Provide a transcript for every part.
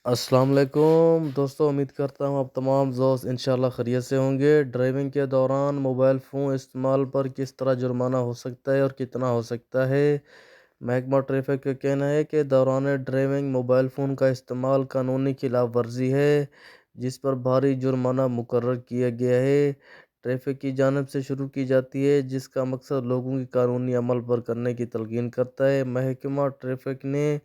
السلام علیکم دوستو، امید کرتا ہوں آپ تمام دوست انشاءاللہ خیریت سے ہوں گے۔ ڈرائیونگ کے دوران موبائل فون استعمال پر کس طرح جرمانہ ہو سکتا ہے اور کتنا ہو سکتا ہے؟ محکمہ ٹریفک کا کہنا ہے کہ دوران ڈرائیونگ موبائل فون کا استعمال قانونی خلاف ورزی ہے، جس پر بھاری جرمانہ مقرر کیا گیا ہے۔ ٹریفک کی جانب سے شروع کی جاتی ہے، جس کا مقصد لوگوں کی قانونی عمل پر کرنے کی تلقین کرتا ہے۔ محکمہ ٹریفک نے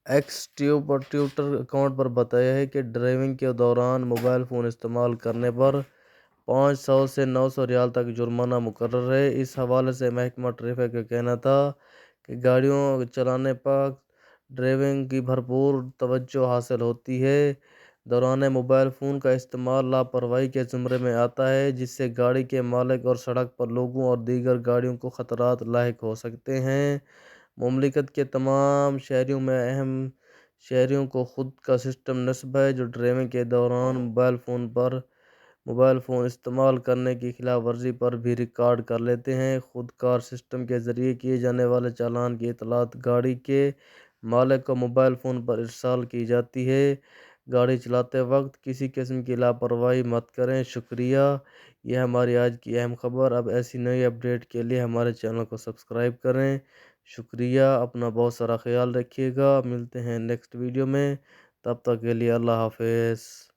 ایکس ٹویٹر اکاؤنٹ پر بتایا ہے کہ ڈرائیونگ کے دوران موبائل فون استعمال کرنے پر 500 سے 900 ریال تک جرمانہ مقرر ہے۔ اس حوالے سے محکمہ ٹریفک کا کہنا تھا کہ گاڑیوں چلانے پر ڈرائیونگ کی بھرپور توجہ حاصل ہوتی ہے۔ دوران موبائل فون کا استعمال لاپرواہی کے زمرے میں آتا ہے، جس سے گاڑی کے مالک اور سڑک پر لوگوں اور دیگر گاڑیوں کو خطرات لاحق ہو سکتے ہیں۔ مملکت کے تمام شہریوں کو خود کا سسٹم نصب ہے، جو ڈرائیونگ کے دوران موبائل فون استعمال کرنے کی خلاف ورزی پر بھی ریکارڈ کر لیتے ہیں۔ خود کار سسٹم کے ذریعے کیے جانے والے چالان کی اطلاعات گاڑی کے مالک کو موبائل فون پر ارسال کی جاتی ہے۔ گاڑی چلاتے وقت کسی قسم کی لاپرواہی مت کریں۔ شکریہ، یہ ہماری آج کی اہم خبر۔ اب ایسی نئی اپڈیٹ کے لیے ہمارے چینل کو سبسکرائب کریں۔ شکریہ، اپنا بہت سارا خیال رکھیے گا۔ ملتے ہیں نیکسٹ ویڈیو میں، تب تک کے لیے اللہ حافظ۔